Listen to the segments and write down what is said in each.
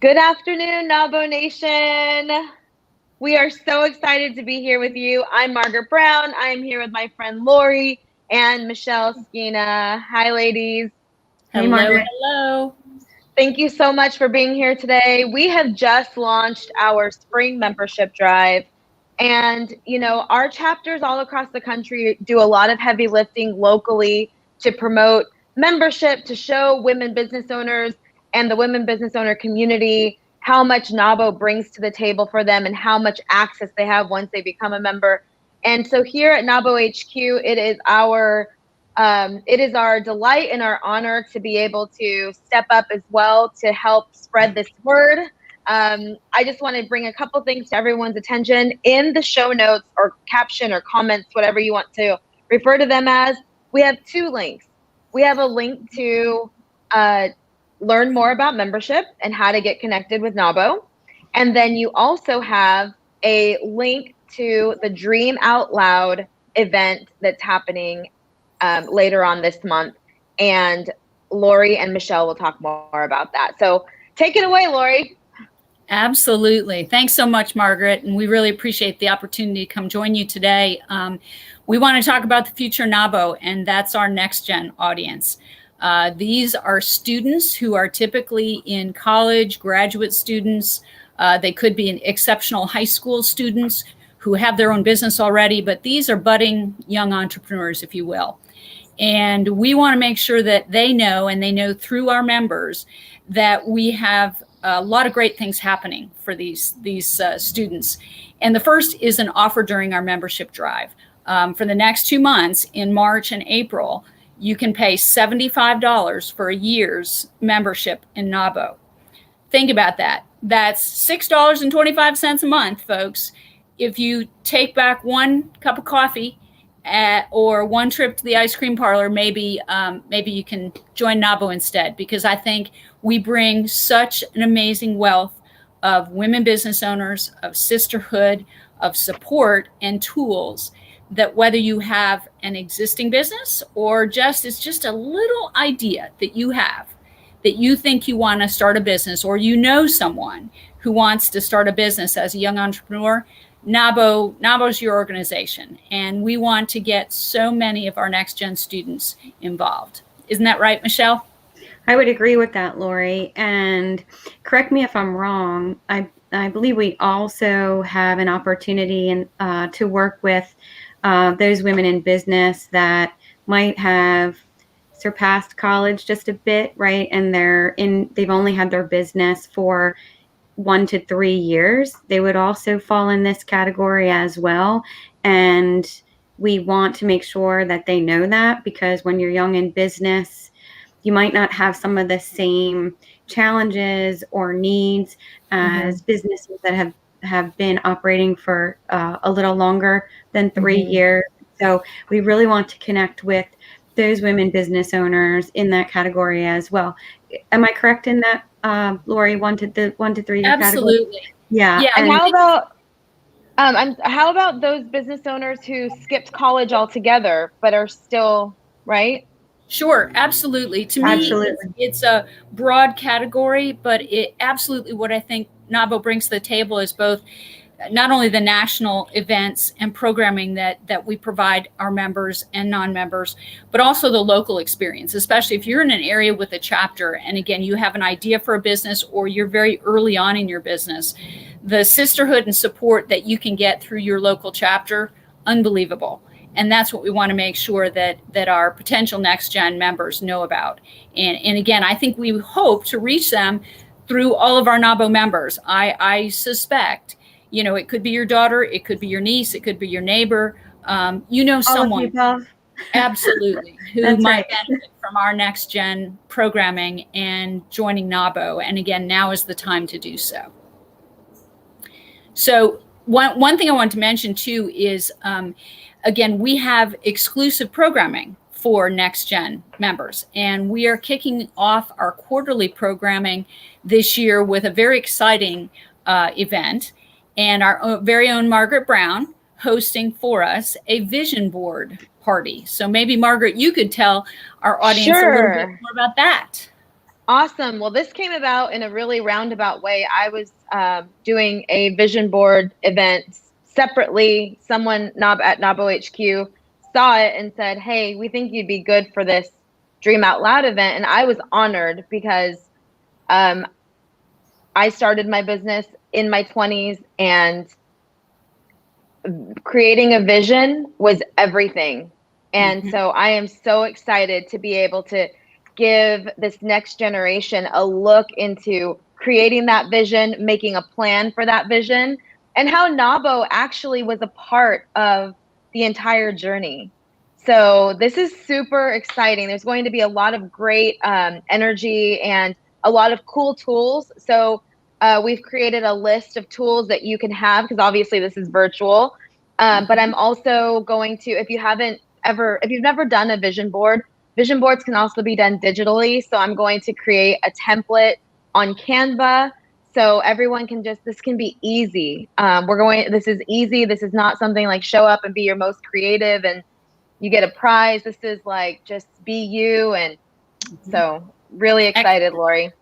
Good afternoon, NAWBO Nation. We are so excited to be here with you. I'm Margaret Brown. I'm here with my friend Lori and Michele Schina. Hi, ladies. Hey, Margaret. Hello. Thank you so much for being here today. We have just launched our spring membership drive. And, our chapters all across the country do a lot of heavy lifting locally to promote membership, to show women business owners and the women business owner community how much NAWBO brings to the table for them and how much access they have once they become a member. And so here at NAWBO HQ, it is our delight and our honor to be able to step up as well to help spread this word. I just want to bring a couple things to everyone's attention. In the show notes or caption or comments, whatever you want to refer to them as, we have two links. We have a link to learn more about membership and how to get connected with NAWBO. And then you also have a link to the Dream Out Loud event that's happening later on this month. And Lori and Michele will talk more about that. So take it away, Lori. Absolutely. Thanks so much, Margaret. And we really appreciate the opportunity to come join you today. We want to talk about the Future Nabo, and that's our next gen audience. These are students who are typically in college, graduate students. They could be exceptional high school students who have their own business already, but these are budding young entrepreneurs, if you will. And we want to make sure that they know, and they know through our members, that we have a lot of great things happening for these students. And the first is an offer during our membership drive. For the next 2 months, in March and April, you can pay $75 for a year's membership in NAWBO. Think about that. That's $6.25 a month, folks. If you take back one cup of coffee or one trip to the ice cream parlor, maybe you can join NAWBO instead, because I think we bring such an amazing wealth of women business owners, of sisterhood, of support and tools, that whether you have an existing business or it's just a little idea that you have, that you think you want to start a business, or you know someone who wants to start a business as a young entrepreneur, NAWBO's your organization. And we want to get so many of our next gen students involved. Isn't that right, Michele? I would agree with that, Lori. And correct me if I'm wrong. I believe we also have an opportunity to work with those women in business that might have surpassed college just a bit, right? And they've only had their business for 1 to 3 years. They would also fall in this category as well. And we want to make sure that they know that, because when you're young in business, you might not have some of the same challenges or needs as businesses that have been operating for a little longer than 3 years. So we really want to connect with those women business owners in that category as well. Am I correct in that, Lori? 1 to 3 year Absolutely. Category? Yeah. And how about those business owners who skipped college altogether but are still, right? Sure, absolutely. To me, it's a broad category, but it absolutely what I think NAWBO brings to the table is both not only the national events and programming that we provide our members and non-members, but also the local experience, especially if you're in an area with a chapter. And again, you have an idea for a business, or you're very early on in your business. The sisterhood and support that you can get through your local chapter, unbelievable. And that's what we want to make sure that our potential next gen members know about. And again, I think we hope to reach them through all of our NAWBO members. I suspect, it could be your daughter, it could be your niece, it could be your neighbor, someone, absolutely, who might benefit from our next gen programming and joining NAWBO. And again, now is the time to do so. So one thing I want to mention too is, again, we have exclusive programming for next gen members, and we are kicking off our quarterly programming this year with a very exciting event, and our very own Margaret Brown hosting for us a vision board party. So maybe, Margaret, you could tell our audience a little bit more about that. Awesome. Well, this came about in a really roundabout way. I was doing a vision board event separately. Someone at NAWBO HQ saw it and said, "Hey, we think you'd be good for this Dream Out Loud event." And I was honored because I started my business in my 20s, and creating a vision was everything. And so I am so excited to be able to give this next generation a look into creating that vision, making a plan for that vision, and how NAWBO actually was a part of the entire journey. So this is super exciting. There's going to be a lot of great energy and a lot of cool tools. So we've created a list of tools that you can have, because obviously this is virtual. But I'm also going to, if you've never done a vision board, vision boards can also be done digitally. So I'm going to create a template on Canva, so everyone can this can be easy. This is easy. This is not something like show up and be your most creative and you get a prize. This is like just be you. And so really excited, Lori.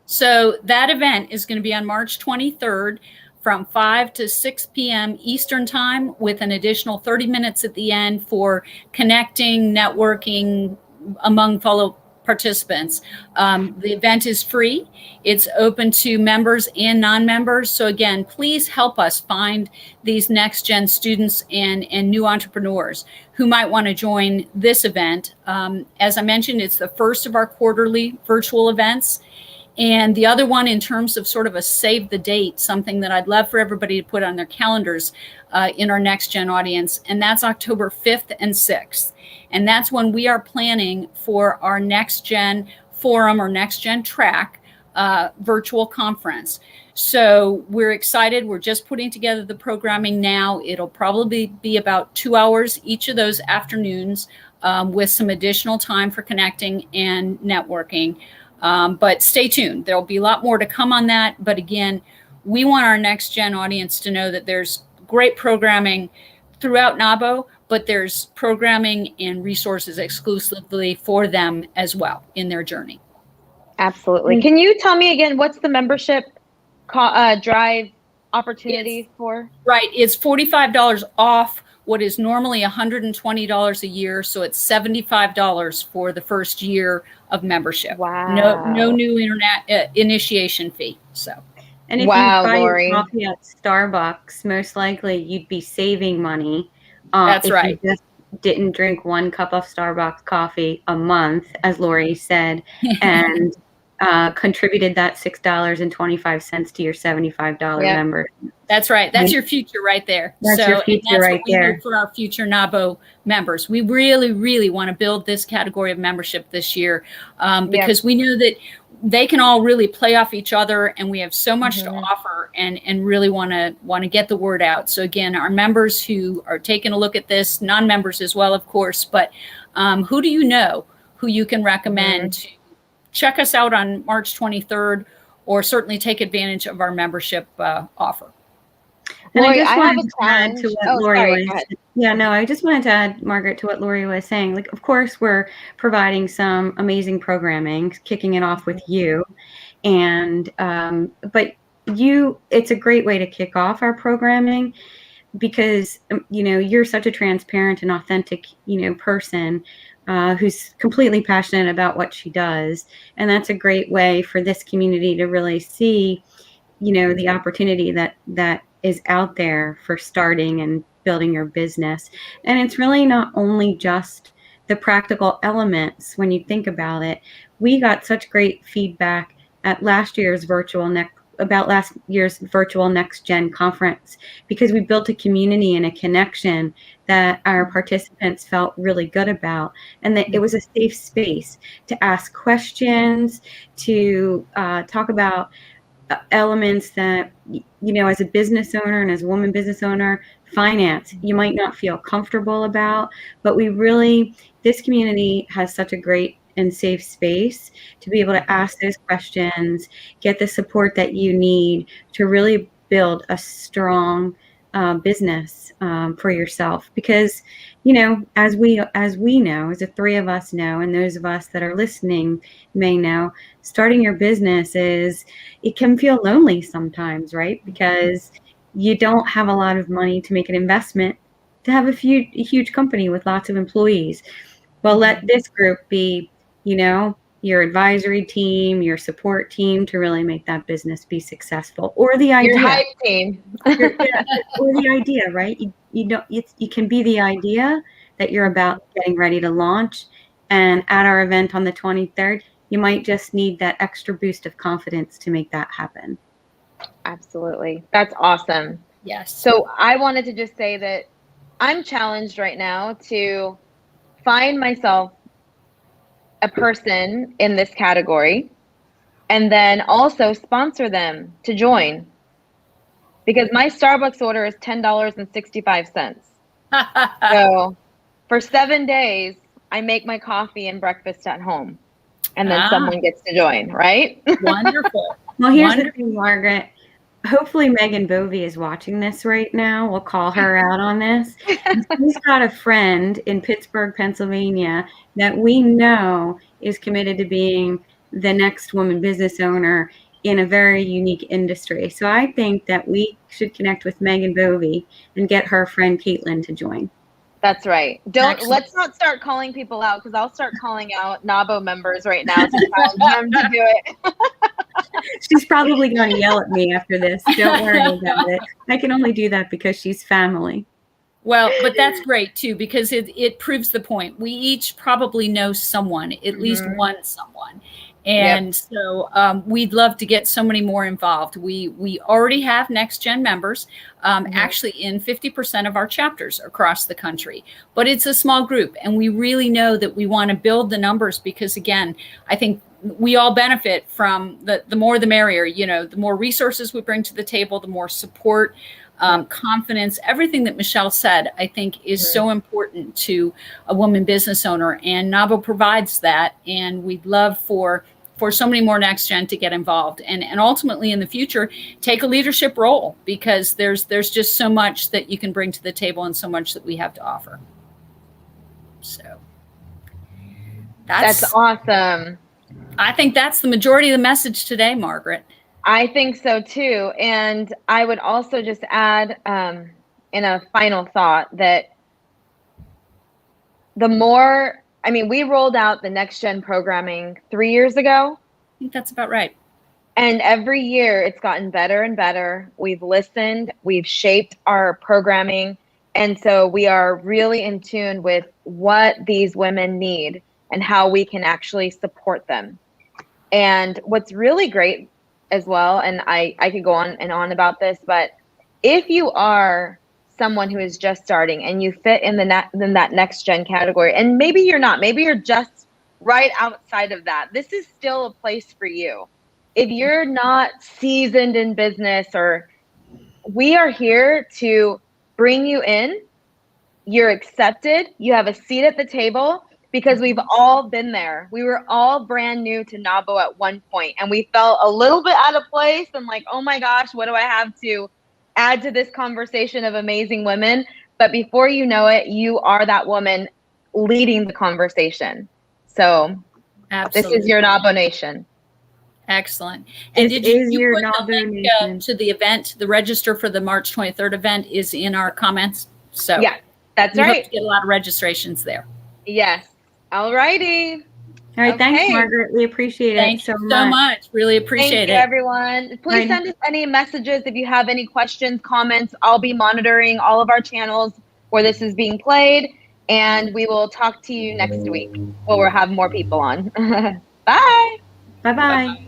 So that event is going to be on March 23rd from 5 to 6 p.m. Eastern time, with an additional 30 minutes at the end for connecting, networking among fellow participants. The event is free. It's open to members and non-members. So again, please help us find these next gen students and new entrepreneurs who might want to join this event. As I mentioned, it's the first of our quarterly virtual events. And the other one, in terms of sort of a save the date, something that I'd love for everybody to put on their calendars in our next gen audience, and that's October 5th and 6th. And that's when we are planning for our next gen forum or next gen track virtual conference. So we're excited. We're just putting together the programming now. It'll probably be about 2 hours each of those afternoons, with some additional time for connecting and networking. But stay tuned. There'll be a lot more to come on that. But again, we want our next gen audience to know that there's great programming throughout NAWBO, but there's programming and resources exclusively for them as well in their journey. Absolutely. Can you tell me again, what's the membership drive opportunity for? Right. It's $45 off what is normally $120 a year. So it's $75 for the first year of membership. Wow. No new internet initiation fee. So. And if you buy your coffee at Starbucks, most likely you'd be saving money. That's if right. You just didn't drink 1 cup of Starbucks coffee a month, as Lori said, and contributed that $6.25 to your $75 member. That's right. That's your future right there. That's your future right there. For our future NAWBO members, we really, really want to build this category of membership this year, because we know that they can all really play off each other, and we have so much to offer, and really want to get the word out. So again, our members who are taking a look at this, non-members as well, of course, but who do you know who you can recommend to check us out on March 23rd, or certainly take advantage of our membership offer? And Lori, I just wanted to add to what Lori was. Yeah, no, I just wanted to add, Margaret, to what Lori was saying. Like, of course, we're providing some amazing programming, kicking it off with you, and but it's a great way to kick off our programming, because you're such a transparent and authentic person who's completely passionate about what she does, and that's a great way for this community to really see the opportunity that is out there for starting and building your business. And it's really not only just the practical elements. When you think about it, we got such great feedback at last year's virtual next gen conference, because we built a community and a connection that our participants felt really good about, and that it was a safe space to ask questions, to talk about elements that, as a business owner and as a woman business owner, finance, you might not feel comfortable about, but this community has such a great and safe space to be able to ask those questions, get the support that you need to really build a strong business for yourself, because you know, as we know, as the three of us know, and those of us that are listening may know, starting your business it can feel lonely sometimes, right? Because you don't have a lot of money to make an investment to have a huge company with lots of employees. Well, let this group be, you know, your advisory team, your support team to really make that business be successful. Or the idea. Your hype team. Or the idea, right? You can be the idea that you're about getting ready to launch. And at our event on the 23rd, you might just need that extra boost of confidence to make that happen. Absolutely. That's awesome. Yes. So I wanted to just say that I'm challenged right now to find myself a person in this category and then also sponsor them to join, because my Starbucks order is $10.65. So for 7 days, I make my coffee and breakfast at home, and then someone gets to join, right? Wonderful. Well, here's the thing, Margaret. Hopefully Megan Bovey is watching this right now. We'll call her out on this. She's got a friend in Pittsburgh, Pennsylvania that we know is committed to being the next woman business owner in a very unique industry. So I think that we should connect with Megan Bovey and get her friend Caitlin to join. That's right. Let's not start calling people out, because I'll start calling out NAWBO members right now to challenge them to do it. She's probably going to yell at me after this. Don't worry about it. I can only do that because she's family. Well, but that's great too, because it proves the point. We each probably know someone, at least one someone. And so we'd love to get so many more involved. We already have Next Gen members, actually in 50% of our chapters across the country, but it's a small group. And we really know that we want to build the numbers, because again, I think we all benefit from the more the merrier. You know, the more resources we bring to the table, the more support, confidence, everything that Michele said, I think is so important to a woman business owner, and NAWBO provides that. And we'd love for so many more Next Gen to get involved and ultimately in the future take a leadership role, because there's just so much that you can bring to the table and so much that we have to offer. So that's awesome. I think that's the majority of the message today, Margaret. I think so too. And I would also just add in a final thought that we rolled out the Next Gen programming 3 years ago. I think that's about right. And every year it's gotten better and better. We've listened, we've shaped our programming. And so we are really in tune with what these women need and how we can actually support them. And what's really great as well, and I could go on and on about this, but if you are someone who is just starting and you fit in that Next Gen category, and maybe you're not, maybe you're just right outside of that, this is still a place for you. If you're not seasoned in business, or we are here to bring you in, you're accepted, you have a seat at the table, because we've all been there. We were all brand new to NAWBO at one point, and we felt a little bit out of place and like, oh my gosh, what do I have to add to this conversation of amazing women? But before you know it, you are that woman leading the conversation. So Absolutely. This is your NAWBO Nation. Excellent. And did you put the link to the event? The register for the March 23rd event is in our comments. So yeah, that's right. Hope to get a lot of registrations there. Yes. All righty. All right. Okay. Thanks, Margaret. We appreciate it so much. Really appreciate it. Thank you, everyone. Please send us any messages if you have any questions, comments. I'll be monitoring all of our channels where this is being played, and we will talk to you next week where we'll have more people on. Bye. Bye-bye.